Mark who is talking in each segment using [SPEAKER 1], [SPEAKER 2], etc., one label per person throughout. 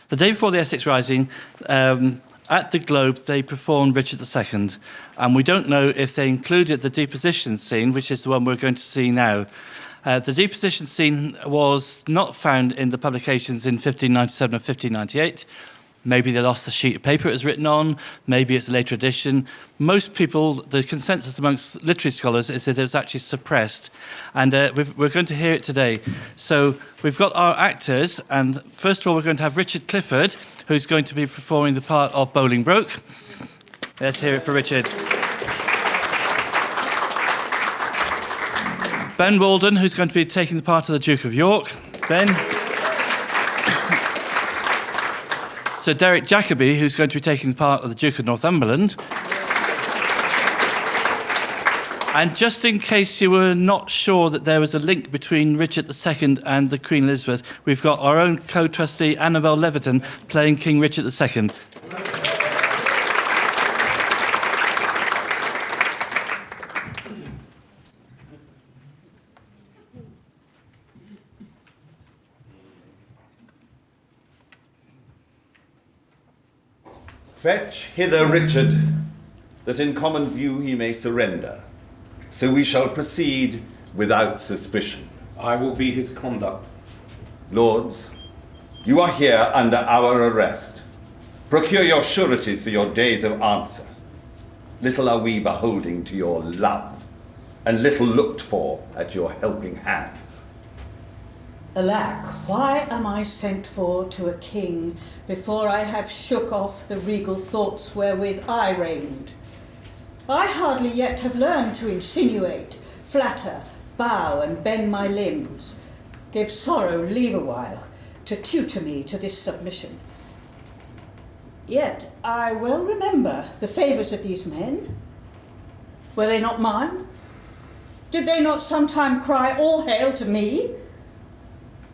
[SPEAKER 1] The day before the Essex Rising, at the Globe, they performed Richard II, and we don't know if they included the deposition scene, which is the one we're going to see now. The deposition scene was not found in the publications in 1597 or 1598. Maybe they lost the sheet of paper it was written on, maybe it's a later edition. Most people, the consensus amongst literary scholars is that it was actually suppressed, and we're going to hear it today. So we've got our actors, and first of all we're going to have Richard Clifford, who's going to be performing the part of Bolingbroke. Let's hear it for Richard. Ben Walden, who's going to be taking the part of the Duke of York. Ben. So Derek Jacobi, who's going to be taking the part of the Duke of Northumberland. And just in case you were not sure that there was a link between Richard II and the Queen Elizabeth, we've got our own co-trustee, Annabel Leventon, playing King Richard II.
[SPEAKER 2] Fetch hither Richard, that in common view he may surrender. So we shall proceed without suspicion.
[SPEAKER 3] I will be his conduct.
[SPEAKER 2] Lords, you are here under our arrest. Procure your sureties for your days of answer. Little are we beholding to your love, and little looked for at your helping hands.
[SPEAKER 4] Alack, why am I sent for to a king before I have shook off the regal thoughts wherewith I reigned? I hardly yet have learned to insinuate, flatter, bow, and bend my limbs. Give sorrow leave a while to tutor me to this submission. Yet I well remember the favours of these men. Were they not mine? Did they not sometime cry, "All hail to me"?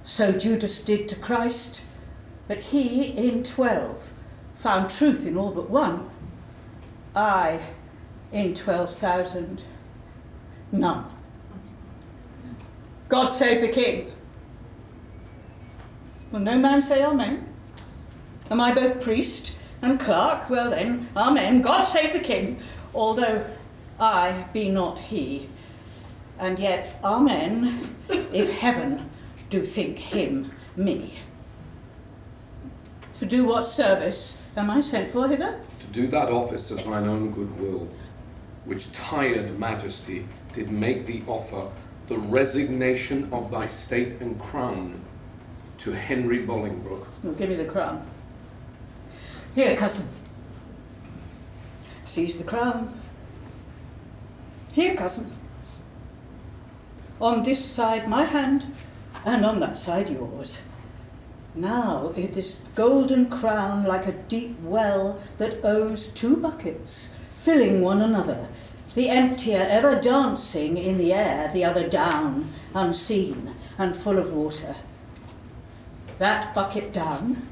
[SPEAKER 4] So Judas did to Christ, but he in 12 found truth in all but one. I in 12,000, none. God save the King. Will no man say amen? Am I both priest and clerk? Well then, amen. God save the King, although I be not he. And yet, amen, if heaven do think him me. To do what service am I sent for hither?
[SPEAKER 3] To do that office of thine own good will, which tired majesty did make thee offer the resignation of thy state and crown to Henry Bolingbroke.
[SPEAKER 4] Well, give me the crown. Here, cousin. Seize the crown. Here, cousin. On this side my hand, and on that side yours. Now it is golden crown like a deep well that owes two buckets, filling one another, the emptier ever dancing in the air, the other down, unseen and full of water. That bucket down,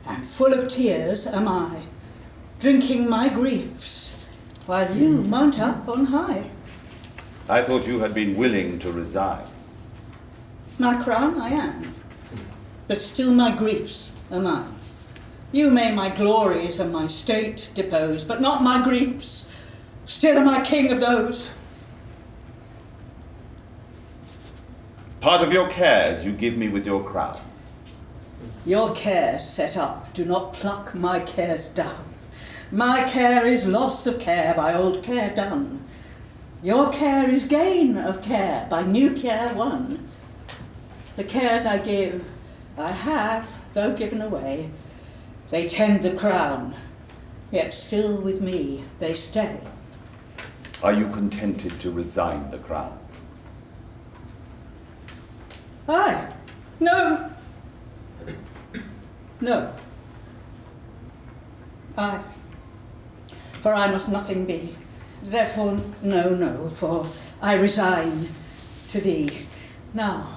[SPEAKER 4] and full of tears am I, drinking my griefs, while you mount up on high.
[SPEAKER 2] I thought you had been willing to resign.
[SPEAKER 4] My crown I am, but still my griefs are mine. You may my glories and my state depose, but not my griefs. Still am I king of those.
[SPEAKER 2] Part of your cares you give me with your crown.
[SPEAKER 4] Your cares set up do not pluck my cares down. My care is loss of care by old care done. Your care is gain of care by new care won. The cares I give, I have, though given away. They tend the crown, yet still with me they stay.
[SPEAKER 2] Are you contented to resign the crown?
[SPEAKER 4] Aye. No. No. Aye. For I must nothing be. Therefore, no, for I resign to thee. Now,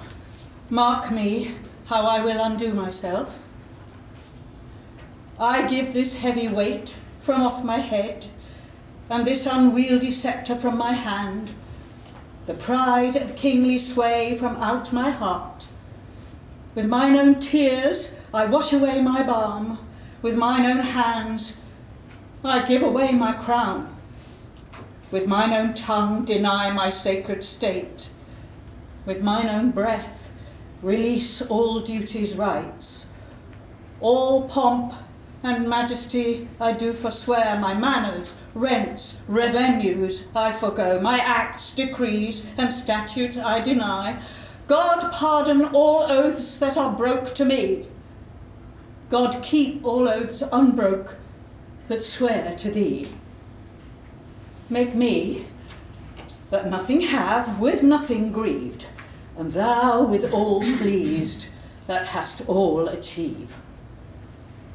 [SPEAKER 4] mark me how I will undo myself. I give this heavy weight from off my head, and this unwieldy sceptre from my hand, the pride of kingly sway from out my heart. With mine own tears I wash away my balm, with mine own hands I give away my crown, with mine own tongue deny my sacred state, with mine own breath release all duty's rights, all pomp and majesty I do forswear, my manners, rents, revenues I forego, my acts, decrees, and statutes I deny. God pardon all oaths that are broke to me. God keep all oaths unbroke that swear to thee. Make me, that nothing have, with nothing grieved, and thou with all pleased, that hast all achieve.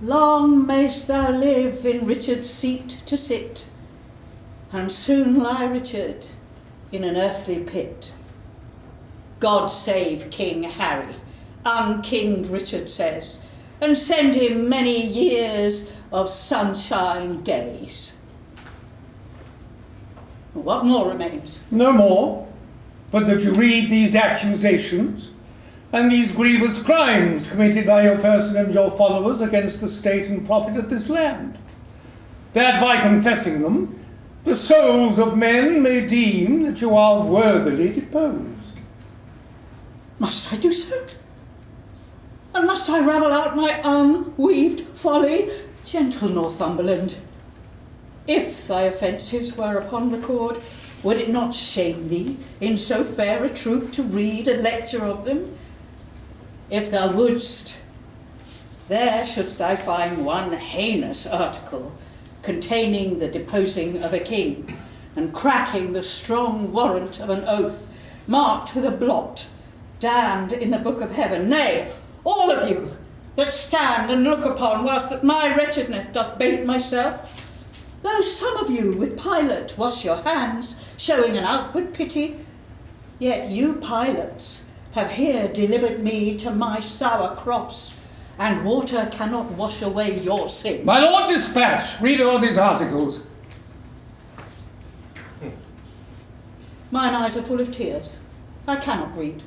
[SPEAKER 4] Long mayst thou live in Richard's seat to sit, and soon lie Richard in an earthly pit. God save King Harry, unkinged Richard says, and send him many years of sunshine days. What more remains?
[SPEAKER 5] No more, but that you read these accusations and these grievous crimes committed by your person and your followers against the state and profit of this land, that by confessing them, the souls of men may deem that you are worthily deposed.
[SPEAKER 4] Must I do so? And must I ravel out my unweaved folly? Gentle Northumberland, if thy offences were upon record, would it not shame thee in so fair a troop to read a lecture of them? If thou wouldst, there shouldst thou find one heinous article containing the deposing of a king and cracking the strong warrant of an oath, marked with a blot, damned in the book of heaven. Nay, all of you that stand and look upon whilst that my wretchedness doth bait myself, though some of you with Pilate wash your hands, showing an outward pity, yet you Pilates have here delivered me to my sour cross, and water cannot wash away your sin.
[SPEAKER 5] My Lord Dispatch, reader of these articles.
[SPEAKER 4] Mine eyes are full of tears. I cannot read.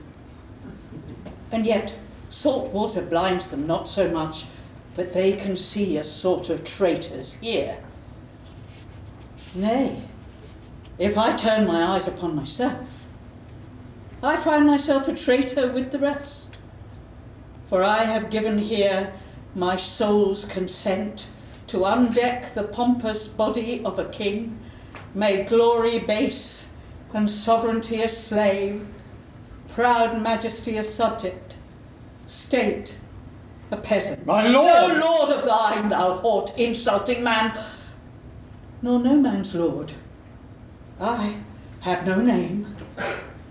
[SPEAKER 4] And yet salt water blinds them not so much, but they can see a sort of traitors here. Nay, if I turn my eyes upon myself, I find myself a traitor with the rest. For I have given here my soul's consent to undeck the pompous body of a king, made glory base and sovereignty a slave, proud majesty a subject, state a peasant.
[SPEAKER 5] My lord!
[SPEAKER 4] No lord of thine, thou haut insulting man, nor no man's lord. I have no name,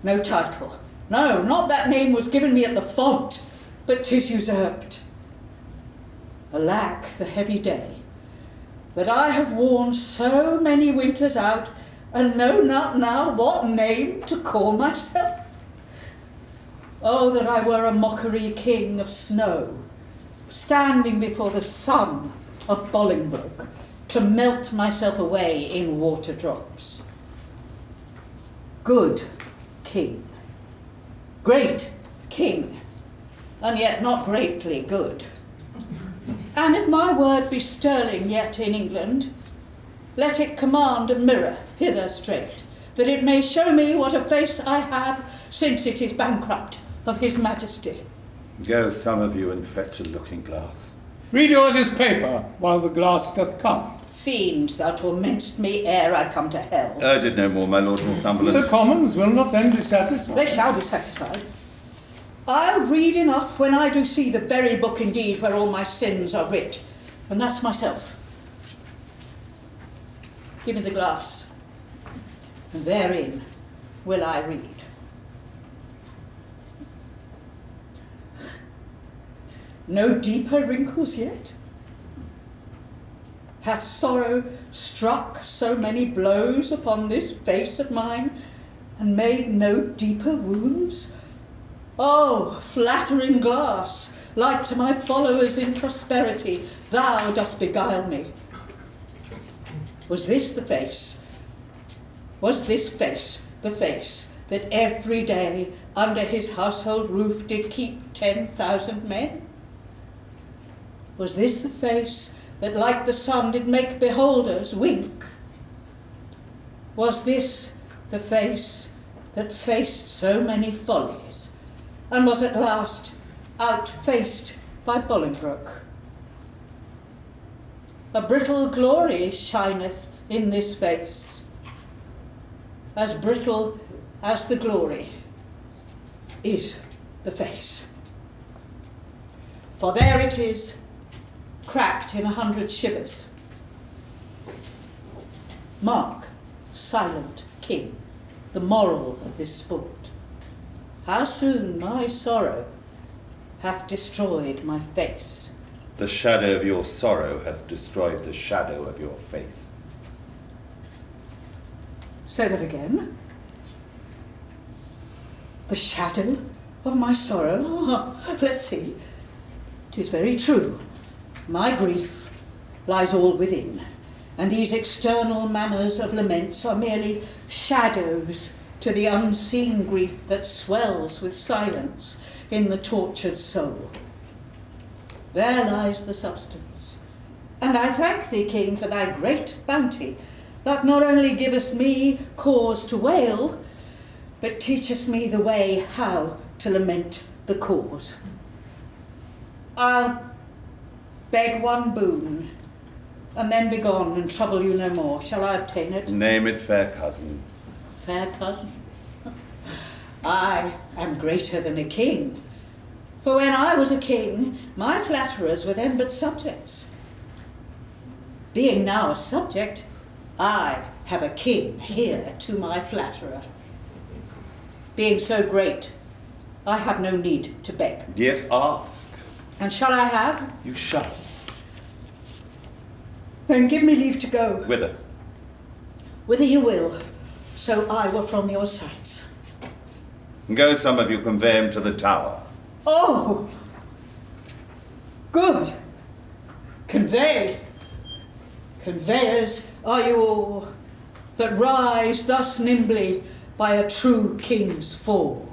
[SPEAKER 4] no title. No, not that name was given me at the font, but 'tis usurped. Alack, the heavy day, that I have worn so many winters out, and know not now what name to call myself. Oh, that I were a mockery king of snow, standing before the sun of Bolingbroke, to melt myself away in water drops. Good king, great king, and yet not greatly good. And if my word be sterling yet in England, let it command a mirror hither straight, that it may show me what a face I have, since it is bankrupt of his majesty.
[SPEAKER 2] Go, some of you, and fetch a looking glass.
[SPEAKER 5] Read all this paper while the glass doth come.
[SPEAKER 4] Fiend, thou torment'st me ere I come to hell.
[SPEAKER 2] Urge it no more, my Lord Northumberland.
[SPEAKER 5] The Commons will not then be satisfied.
[SPEAKER 4] They shall be satisfied. I'll read enough when I do see the very book indeed where all my sins are writ, and that's myself. Give me the glass, and therein will I read. No deeper wrinkles yet? Hath sorrow struck so many blows upon this face of mine, and made no deeper wounds? Oh, flattering glass, like to my followers in prosperity, thou dost beguile me. Was this the face? Was this face the face that every day under his household roof did keep 10,000 men? Was this the face that like the sun did make beholders wink? Was this the face that faced so many follies, and was at last outfaced by Bolingbroke? A brittle glory shineth in this face, as brittle as the glory is the face. For there it is, cracked in 100 shivers. Mark, silent king, the moral of this sport. How soon my sorrow hath destroyed my face.
[SPEAKER 2] The shadow of your sorrow hath destroyed the shadow of your face.
[SPEAKER 4] Say that again. The shadow of my sorrow? Oh, let's see. 'Tis very true. My grief lies all within, and these external manners of laments are merely shadows to the unseen grief that swells with silence in the tortured soul. There lies the substance, and I thank thee, King, for thy great bounty, that not only givest me cause to wail, but teachest me the way how to lament the cause. I'll beg one boon, and then be gone and trouble you no more. Shall I obtain it?
[SPEAKER 2] Name it, fair cousin.
[SPEAKER 4] Fair cousin? I am greater than a king, for when I was a king, my flatterers were then but subjects. Being now a subject, I have a king here to my flatterer. Being so great, I have no need to beg.
[SPEAKER 2] Yet ask.
[SPEAKER 4] And shall I have?
[SPEAKER 2] You shall.
[SPEAKER 4] Then give me leave to go.
[SPEAKER 2] Whither?
[SPEAKER 4] Whither you will, so I were from your sights.
[SPEAKER 2] Go, some of you, convey him to the tower.
[SPEAKER 4] Oh! Good! Convey! Conveyors are you all, that rise thus nimbly by a true king's fall.